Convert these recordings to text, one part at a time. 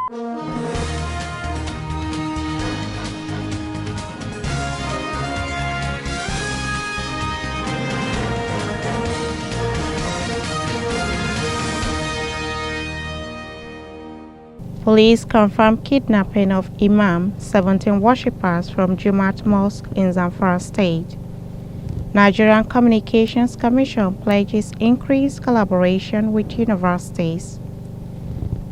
Police confirmed kidnapping of Imam, 17 worshippers from Jumat Mosque in Zamfara State. Nigerian Communications Commission pledges increased collaboration with universities.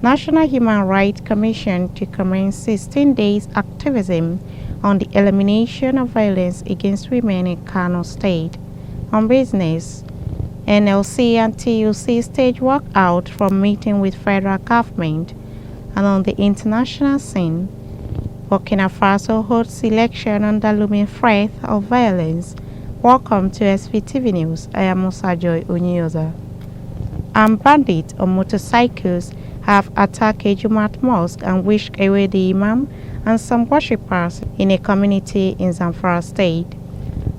National Human Rights Commission to commence 16 days activism on the elimination of violence against women in Kano State. On business, NLC and TUC stage walkout from meeting with federal government. And on the international scene, Burkina Faso hosts election under looming threat of violence. Welcome to Svtv News. I am Musa Joy Onyoza. Armed bandits on motorcycles have attacked a Jumat mosque and wished away the imam and some worshippers in a community in Zamfara State.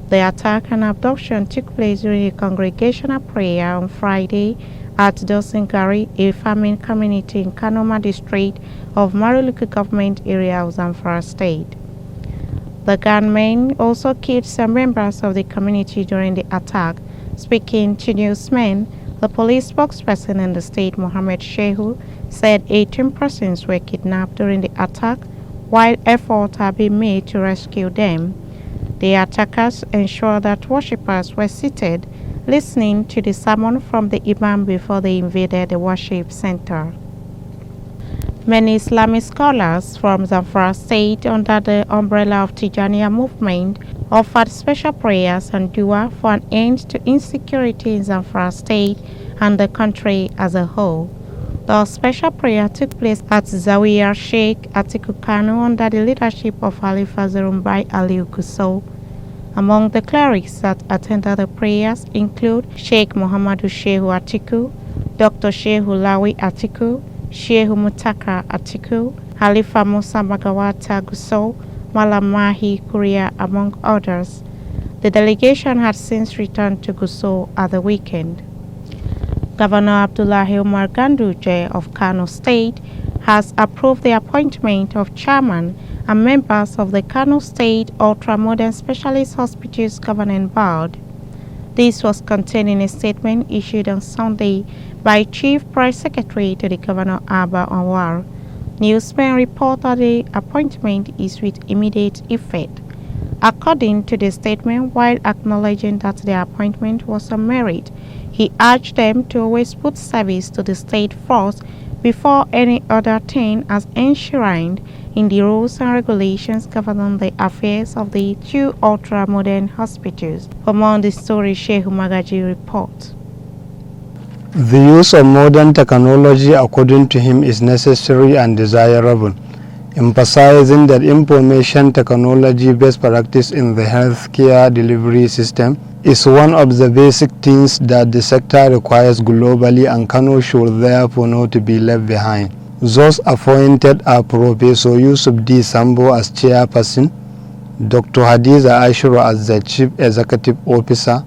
The attack and abduction took place during a congregational prayer on Friday at Dosingari, a farming community in Kano district of Maruluku government area of Zamfara State. The gunmen also killed some members of the community during the attack. Speaking to newsmen, the police spokesperson in the state, Mohammed Shehu, said 18 persons were kidnapped during the attack, while efforts have been made to rescue them. The attackers ensured that worshippers were seated, listening to the sermon from the imam before they invaded the worship center. Many Islamic scholars from Zamfara State under the umbrella of Tijaniya movement offered special prayers and dua for an end to insecurity in Zamfara State and the country as a whole. The special prayer took place at Zawiya Sheikh Atiku Kano under the leadership of Khalifa Zurumbai Aliyu Gusau. Among the clerics that attended the prayers include Sheikh Muhammadu Shehu Atiku, Dr. Shehu Lawi Atiku, Shehu Mutaka Atiku, Khalifa Musa Magawata Gusau, Malam Mahi Kuria, among others. The delegation had since returned to Gusau at the weekend. Governor Abdullahi Umar Ganduje of Kano State has approved the appointment of chairman and members of the Kano State Ultra-Modern Specialist Hospitals Governing Board. This was contained in a statement issued on Sunday by Chief Press Secretary to the Governor Abba Anwar. Newsmen report that the appointment is with immediate effect. According to the statement, while acknowledging that the appointment was a merit, he urged them to always put service to the state first before any other thing, as enshrined in the rules and regulations governing the affairs of the two ultra-modern hospitals. For more on the story, Shehu Magaji reports. The use of modern technology, according to him, is necessary and desirable, emphasizing that information technology best practice in the healthcare delivery system is one of the basic things that the sector requires globally, and Kano should therefore not be left behind. Those appointed are Professor Yusuf D. Sambo as chairperson, Dr. Hadiza Ashura as the chief executive officer,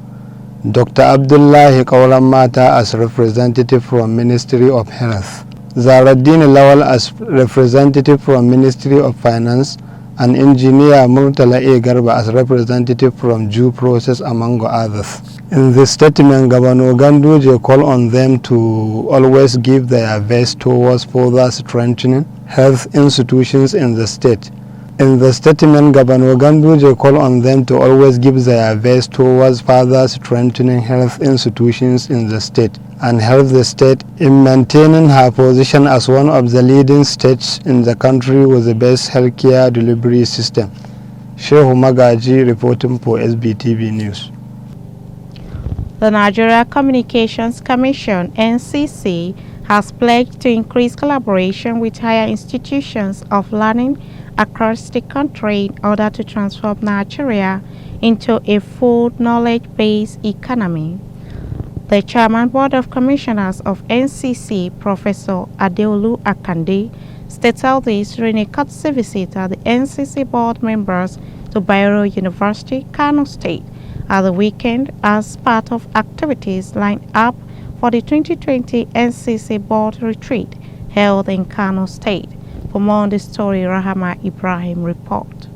Dr. Abdullahi Kaulamata as representative from Ministry of Health, Zaraddin Lawal as representative from Ministry of Finance, and Engineer Murtala A. Garba as representative from Due Process, among others. In the statement, Governor Ganduje called on them to always give their best towards further strengthening health institutions in the state. In the statement, Governor Ganduje called on them to always give their best towards further strengthening health institutions in the state and help the state in maintaining her position as one of the leading states in the country with the best healthcare delivery system. Shehu Magaji reporting for SBTV News. The Nigeria Communications Commission, NCC, has pledged to increase collaboration with higher institutions of learning across the country in order to transform Nigeria into a full knowledge-based economy. The Chairman Board of Commissioners of NCC, Professor Adeolu Akande, stated this during a courtesy visit at the NCC board members to Bayero University, Kano State, at the weekend as part of activities lined up for the 2020 NCC board retreat held in Kano State. For more on the story, Rahama Ibrahim report.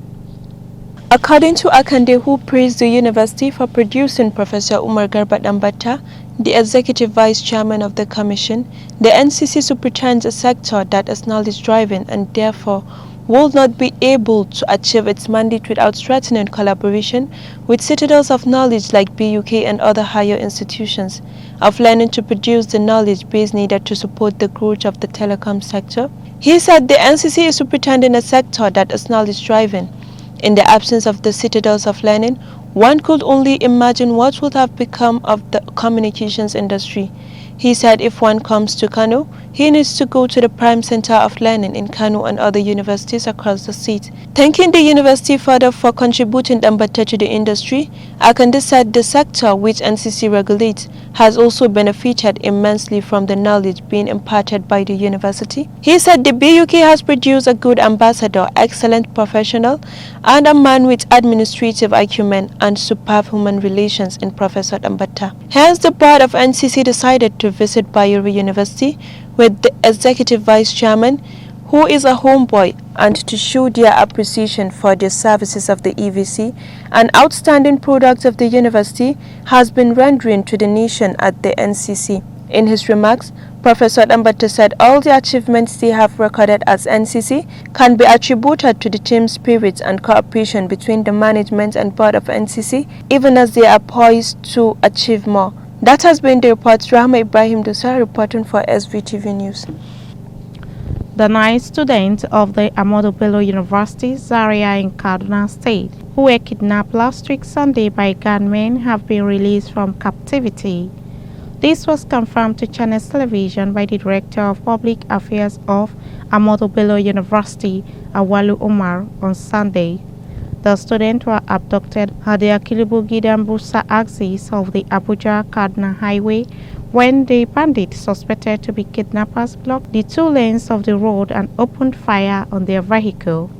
According to Akande, who praised the university for producing Professor Umar Garba Dambata, the executive vice chairman of the commission, the NCC superintends a sector that is knowledge-driven and therefore will not be able to achieve its mandate without strengthening collaboration with citadels of knowledge like BUK and other higher institutions of learning to produce the knowledge base needed to support the growth of the telecom sector. He said the NCC is superintending a sector that is knowledge-driven. In the absence of the citadels of learning, one could only imagine what would have become of the communications industry. He said if one comes to Kano, he needs to go to the prime center of learning in Kano and other universities across the state. Thanking the university further for contributing Dambata to the industry, Akande said the sector which NCC regulates has also benefited immensely from the knowledge being imparted by the university. He said the BUK has produced a good ambassador, excellent professional, and a man with administrative acumen and superb human relations in Professor Dambata. Hence, the board of NCC decided to visit Bayero University with the executive vice chairman, who is a homeboy, and to show their appreciation for the services of the EVC, an outstanding product of the university has been rendering to the nation at the NCC. In his remarks, Professor Dambata said all the achievements they have recorded as NCC can be attributed to the team spirit and cooperation between the management and board of NCC, even as they are poised to achieve more. That has been the report. Rahma Ibrahim Dosa reporting for SVTV News. The 9 students of the Ahmadu Bello University, Zaria in Kano State, who were kidnapped last week Sunday by gunmen, have been released from captivity. This was confirmed to Channels Television by the Director of Public Affairs of Ahmadu Bello University, Awalu Umar, on Sunday. The students were abducted at the Akilibu Gidambusa axis of the Abuja-Kaduna highway when the bandits suspected to be kidnappers blocked the 2 lanes of the road and opened fire on their vehicle.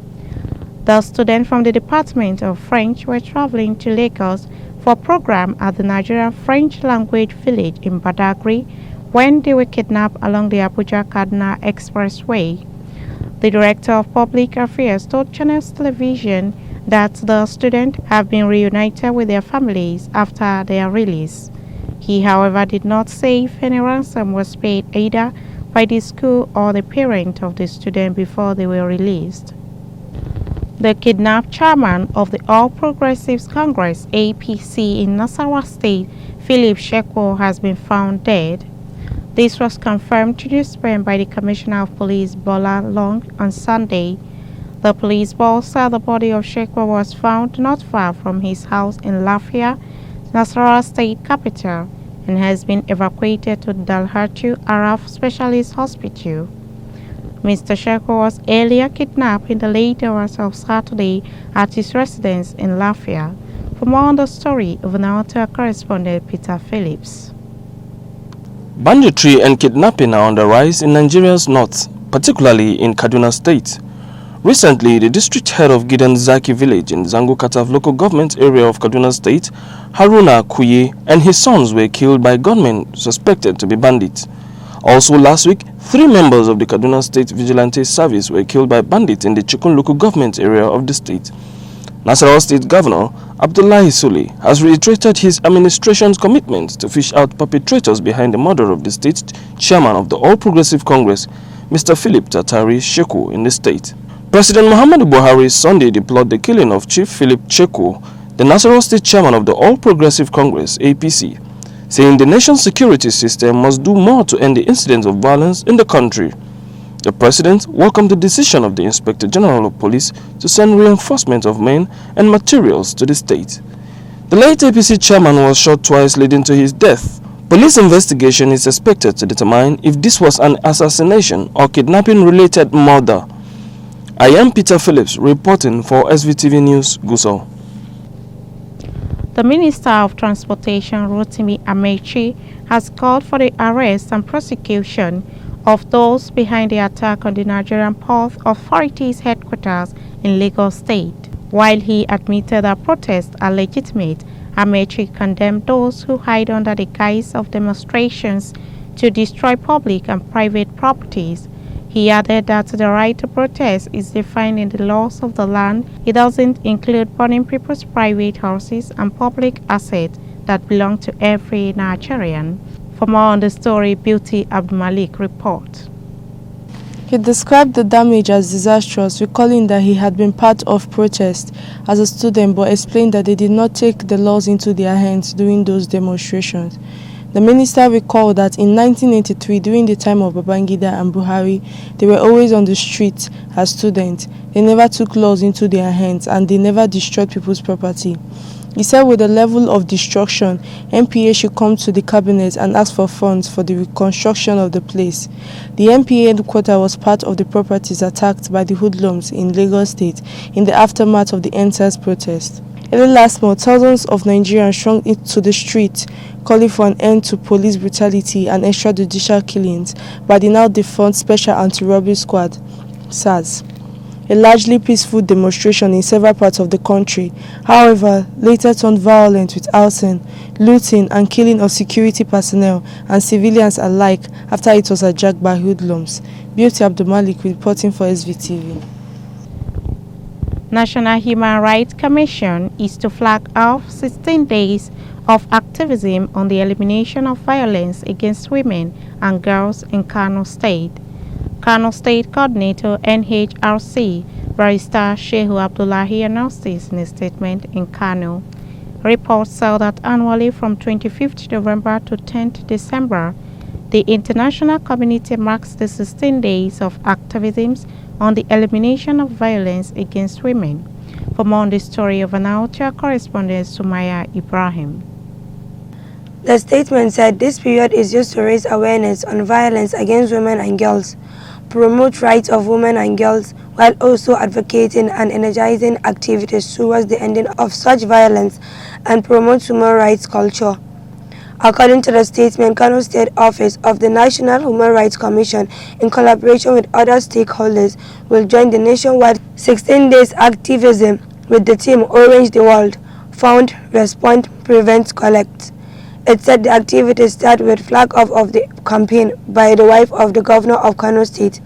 The students from the Department of French were traveling to Lagos for a program at the Nigerian French language village in Badagry when they were kidnapped along the Abuja-Kaduna expressway. The Director of Public Affairs told Channels Television that the students have been reunited with their families after their release. He, however, did not say if any ransom was paid either by the school or the parent of the student before they were released. The kidnapped chairman of the All Progressives Congress (APC) in Nasarawa State, Philip Shekwo, has been found dead. This was confirmed to newsprint by the Commissioner of Police Bola Long on Sunday. The police boss said the body of Shekwo was found not far from his house in Lafia, Nasarawa State capital, and has been evacuated to Dalhatu Araf Specialist Hospital. Mr. Shekwo was earlier kidnapped in the late hours of Saturday at his residence in Lafia. For more on the story, over now to our correspondent Peter Phillips. Banditry and kidnapping are on the rise in Nigeria's north, particularly in Kaduna State. Recently, the district head of Gidan Zaki village in Zango Kataf local government area of Kaduna State, Haruna Kuye, and his sons were killed by gunmen suspected to be bandits. Also last week, 3 members of the Kaduna State Vigilante Service were killed by bandits in the Chikun local government area of the state. Nasarawa State Governor Abdullahi Sule has reiterated his administration's commitment to fish out perpetrators behind the murder of the state chairman of the All Progressive Congress, Mr. Philip Tatari Sheku, in the state. President Muhammadu Buhari Sunday deplored the killing of Chief Philip Sheku, the Nasarawa State chairman of the All Progressive Congress (APC), saying the nation's security system must do more to end the incidents of violence in the country. The president welcomed the decision of the Inspector General of Police to send reinforcement of men and materials to the state. The late APC chairman was shot twice, leading to his death. Police investigation is expected to determine if this was an assassination or kidnapping-related murder. I am Peter Phillips reporting for SVTV News, Gusau. The Minister of Transportation, Rotimi Amechi, has called for the arrest and prosecution of those behind the attack on the Nigerian Port Authority's headquarters in Lagos State. While he admitted that protests are legitimate, Amechi condemned those who hide under the guise of demonstrations to destroy public and private properties. He added that the right to protest is defined in the laws of the land. It doesn't include burning people's private houses and public assets that belong to every Nigerian. For more on the story, Beauty Abdulmalik reports. He described the damage as disastrous, recalling that he had been part of protests as a student but explained that they did not take the laws into their hands during those demonstrations. The minister recalled that in 1983, during the time of Babangida and Buhari, they were always on the streets as students. They never took laws into their hands and they never destroyed people's property. He said with the level of destruction, MPA should come to the cabinet and ask for funds for the reconstruction of the place. The MPA headquarters was part of the properties attacked by the hoodlums in Lagos State in the aftermath of the NSAS protest. Early last month, thousands of Nigerians thronged into the streets, calling for an end to police brutality and extrajudicial killings by the now defunct Special Anti-Robbery Squad, SARS. A largely peaceful demonstration in several parts of the country, however, later turned violent with arson, looting and killing of security personnel and civilians alike after it was hijacked by hoodlums. Beauty Abdulmalik reporting for SVTV. National Human Rights Commission is to flag off 16 days of activism on the elimination of violence against women and girls in Kano State. Kano State Coordinator NHRC, Barrister Shehu Abdullahi announced this in a statement in Kano. Reports said that annually from 25th November to 10th December, the international community marks the 16 days of activisms on the elimination of violence against women. For more on the story of an our correspondent Sumaya Ibrahim. The statement said this period is used to raise awareness on violence against women and girls, promote rights of women and girls, while also advocating and energizing activities towards the ending of such violence and promote human rights culture. According to the statement, Kano State Office of the National Human Rights Commission, in collaboration with other stakeholders, will join the nationwide 16 days activism with the team Orange the World, Found, Respond, Prevent, Collect. It said the activities start with flag off of the campaign by the wife of the governor of Kano State,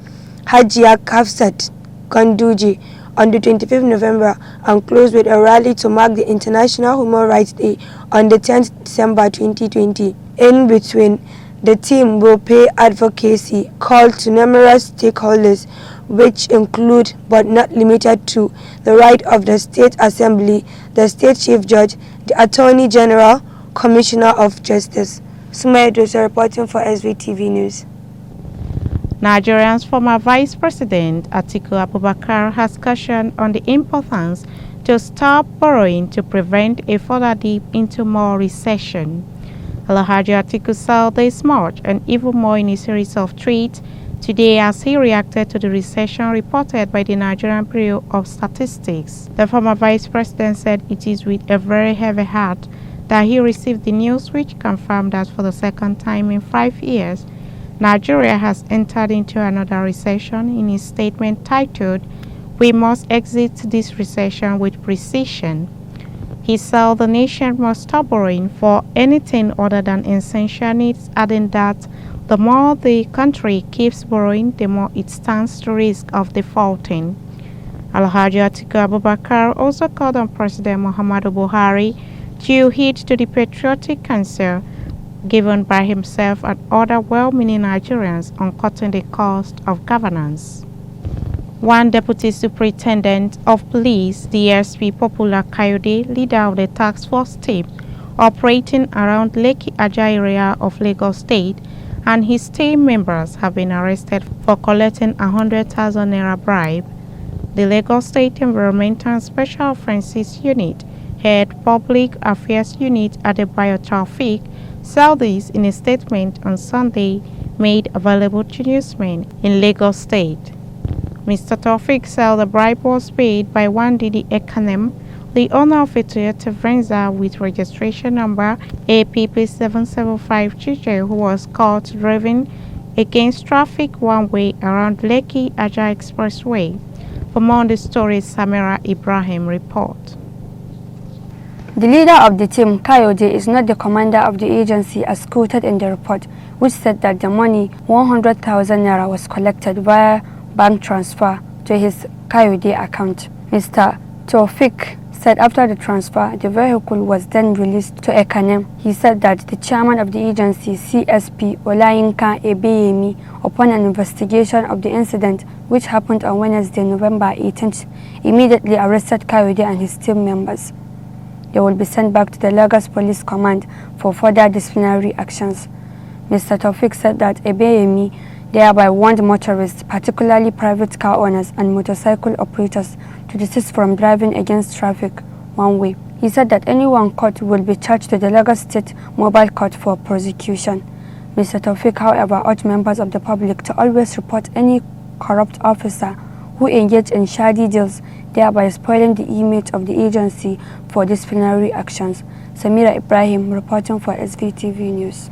Hajia Kafsat Ganduji, on the 25th November and close with a rally to mark the International Human Rights Day on the 10th December 2020. In between, the team will pay advocacy call to numerous stakeholders, which include but not limited to the right of the State Assembly, the State Chief Judge, the Attorney General, Commissioner of Justice. Sumaya Dosa reporting for SVTV News. Nigeria's former Vice President Atiku Abubakar has cautioned on the importance to stop borrowing to prevent a further dip into more recession. Alhaji Atiku said this much and even more in a series of tweets today as he reacted to the recession reported by the Nigerian Bureau of Statistics. The former Vice President said it is with a very heavy heart that he received the news which confirmed that for the second time in 5 years, Nigeria has entered into another recession. In his statement titled, "We must exit this recession with precision," he said the nation must stop borrowing for anything other than essential needs, adding that the more the country keeps borrowing, the more it stands to risk of defaulting. Alhaji Atiku Abubakar also called on President Muhammadu Buhari to heed to the patriotic counsel given by himself and other well-meaning Nigerians on cutting the cost of governance. One Deputy Superintendent of Police, DSP Popular Kayode, leader of the task force team operating around Lekki Ajah area of Lagos State, and his team members have been arrested for collecting 100,000 naira bribe. The Lagos State Environmental and Special Offences Unit Head Public Affairs Unit at the Taufik said this in a statement on Sunday made available to newsmen in Lagos State. Mr. Taufik said the bribe was paid by one Didi Ekanem, the owner of a Toyota Venza with registration number APP775GJ, who was caught driving against traffic one way around Lekki Ajah Expressway. For more on the story, Samira Ibrahim report. The leader of the team, Kayode, is not the commander of the agency as quoted in the report, which said that the money, 100,000 naira, was collected via bank transfer to his Kayode account. Mr. Taufik said after the transfer, the vehicle was then released to Ekanem. He said that the chairman of the agency, CSP Olayinka Ebeyemi, upon an investigation of the incident, which happened on Wednesday, November 18th, immediately arrested Kayode and his team members. They will be sent back to the Lagos Police Command for further disciplinary actions. Mr. Taufik said that Ebeyemi thereby warned motorists, particularly private car owners and motorcycle operators, to desist from driving against traffic one way. He said that anyone caught will be charged to the Lagos State Mobile Court for prosecution. Mr. Taufik, however, urged members of the public to always report any corrupt officer who engaged in shady deals, thereby spoiling the image of the agency for disciplinary actions. Samira Ibrahim reporting for SVTV News.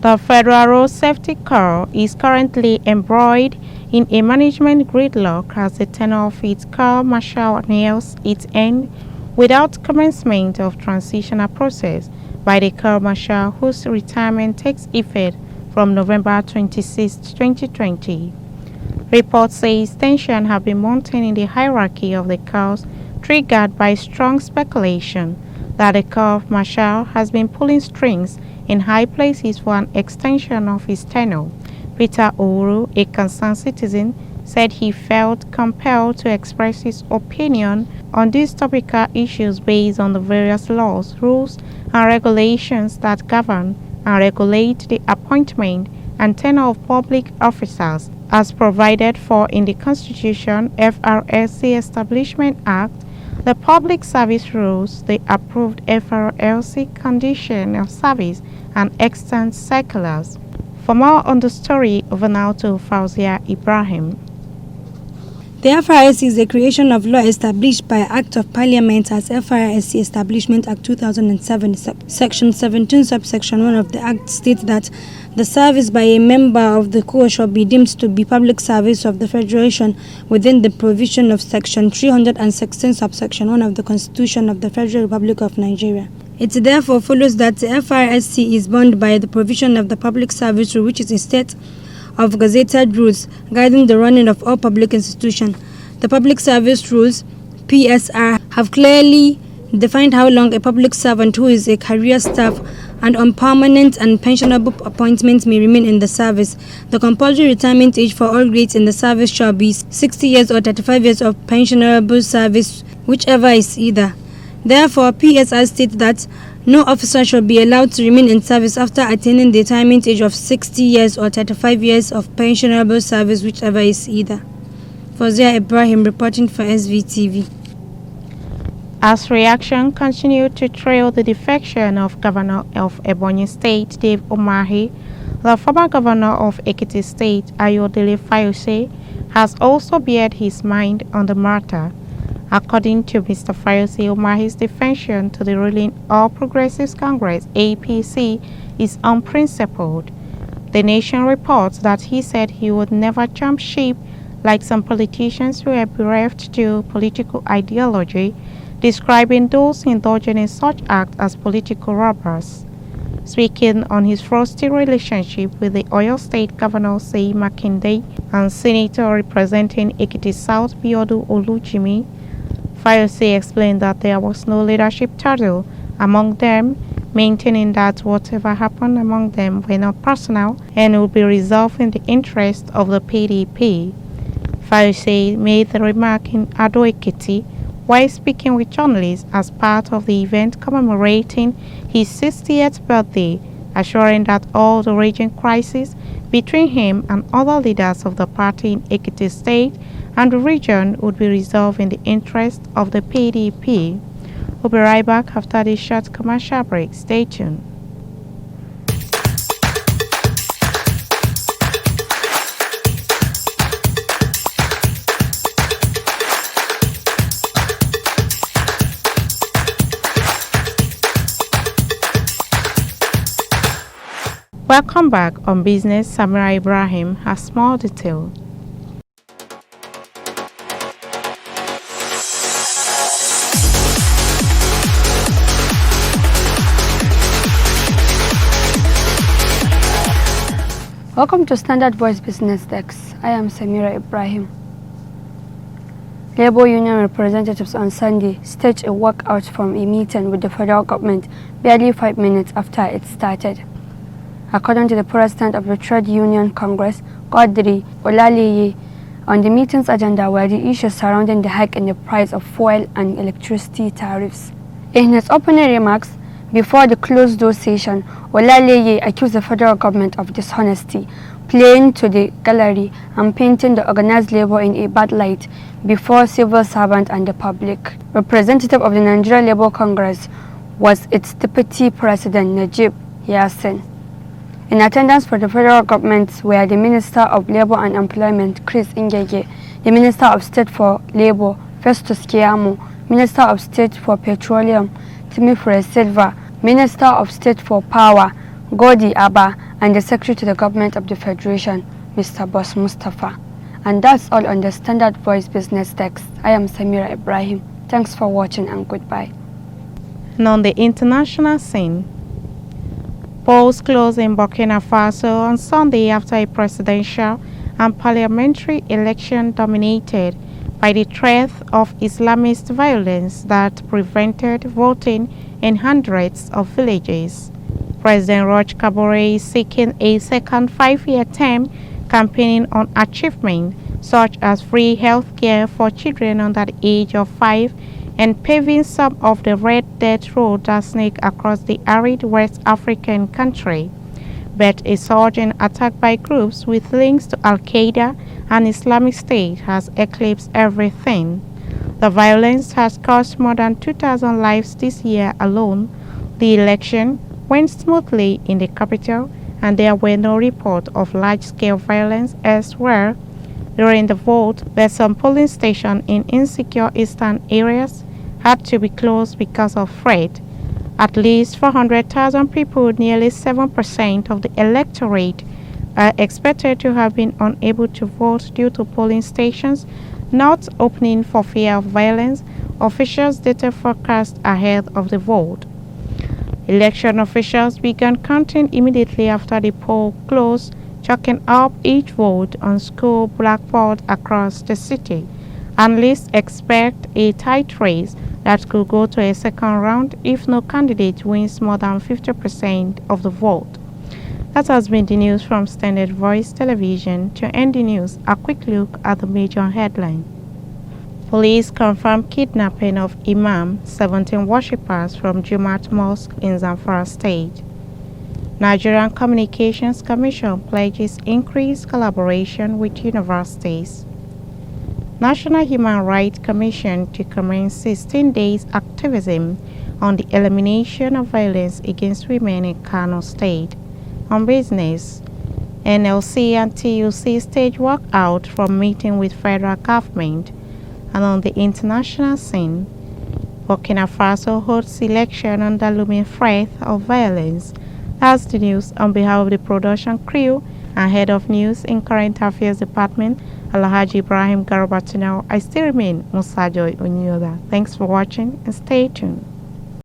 The Federal Road Safety Corps is currently embroiled in a management gridlock as the tenure of its Corps Marshal nears its end without commencement of transitional process by the Corps Marshal, whose retirement takes effect from November 26, 2020. Reports say tension have been mounting in the hierarchy of the Corps, triggered by strong speculation that the Corps Marshal has been pulling strings in high places for an extension of his tenure. Peter Ouru, a concerned citizen, said he felt compelled to express his opinion on these topical issues based on the various laws, rules, and regulations that govern and regulate the appointment and tenure of public officers, as provided for in the Constitution, FRSC Establishment Act, the Public Service Rules, the approved FRLC Condition of Service, and extant circulars. For more on the story, over now to Fauzia Ibrahim. The FRSC is the creation of law established by Act of Parliament as FRSC Establishment Act 2007. Section 17, subsection 1 of the Act states that the service by a member of the Corps shall be deemed to be public service of the Federation within the provision of Section 316, subsection 1 of the Constitution of the Federal Republic of Nigeria. It therefore follows that the FRSC is bound by the provision of the Public Service Rule, which is a set of gazetted rules guiding the running of all public institutions. The Public Service Rules, PSR, have clearly defined how long a public servant who is a career staff and on permanent and pensionable appointments may remain in the service. The compulsory retirement age for all grades in the service shall be 60 years or 35 years of pensionable service, whichever is either. Therefore, PSR states that no officer shall be allowed to remain in service after attaining the retirement age of 60 years or 35 years of pensionable service, whichever is either. Fauzia Ibrahim reporting for SVTV. As reaction continued to trail the defection of Governor of Ebonyi State, Dave Umahi, the former governor of Ekiti State, Ayodele Fayose, has also bared his mind on the matter. According to Mr. Fayose, Umahi's defection to the ruling All Progressives Congress, APC, is unprincipled. The Nation reports that he said he would never jump ship like some politicians who are bereft to political ideology, describing those indulging in such acts as political robbers. Speaking on his frosty relationship with the Oyo State Governor Seyi Makinde and Senator representing Ekiti South Biodu Olujimi, Fayose explained that there was no leadership tussle among them, maintaining that whatever happened among them were not personal and would be resolved in the interest of the PDP. Fayose made the remark in Ado Ekiti while speaking with journalists as part of the event commemorating his 60th birthday, assuring that all the raging crisis between him and other leaders of the party in Ekiti State and the region would be resolved in the interest of the PDP. We'll be right back after this short commercial break. Stay tuned. Welcome back on Business. Samira Ibrahim has more detail. Welcome to Standard Voice Business Desk. I am Samira Ibrahim. Labour Union representatives on Sunday staged a walkout from a meeting with the federal government barely 5 minutes after it started. According to the president of the Trade Union Congress, Godri Olaleye, on the meeting's agenda were the issues surrounding the hike in the price of fuel and electricity tariffs. In his opening remarks before the closed-door session, Olaleye accused the federal government of dishonesty, playing to the gallery and painting the organized labor in a bad light before civil servants and the public. Representative of the Nigeria Labour Congress was its deputy president, Najib Yassin. In attendance for the federal government were the Minister of Labour and Employment, Chris Ngege, the Minister of State for Labour, Festus Keyamo, Minister of State for Petroleum, Timothy Silva, Minister of State for Power, Godi Abba, and the Secretary to the Government of the Federation, Mr. Boss Mustafa. And that's all on the Standard Voice Business Desk. I am Samira Ibrahim. Thanks for watching and goodbye. And on the international scene, polls closed in Burkina Faso on Sunday after a presidential and parliamentary election dominated by the threat of Islamist violence that prevented voting in hundreds of villages. President Roch Kabore is seeking a second 5-year term, campaigning on achievements such as free health care for children under the age of 5 and paving some of the red dirt road that snake across the arid West African country. But a surging attack by groups with links to Al-Qaeda and Islamic State has eclipsed everything. The violence has cost more than 2,000 lives this year alone. The election went smoothly in the capital, and there were no reports of large-scale violence elsewhere during the vote, but some polling stations in insecure eastern areas had to be closed because of threat. At least 400,000 people, nearly 7% of the electorate, are expected to have been unable to vote due to polling stations not opening for fear of violence, officials data forecast ahead of the vote. Election officials began counting immediately after the poll closed, chalking up each vote on school blackboards across the city. Analysts expect a tight race that could go to a second round if no candidate wins more than 50% of the vote. That has been the news from Standard Voice Television. To end the news, a quick look at the major headline. Police confirm kidnapping of Imam, 17 worshippers from Jumat Mosque in Zamfara State. Nigerian Communications Commission pledges increased collaboration with universities. National Human Rights Commission to commence 16 days activism on the elimination of violence against women in Kano State. On business, NLC and TUC stage walkout from meeting with federal government. And on the international scene, Burkina Faso holds election under looming threat of violence. That's the news on behalf of the production crew and head of news in Current Affairs Department, Alhaji Ibrahim Garabatinao. I still remain Musa Joy Onyoda. Thanks for watching and stay tuned.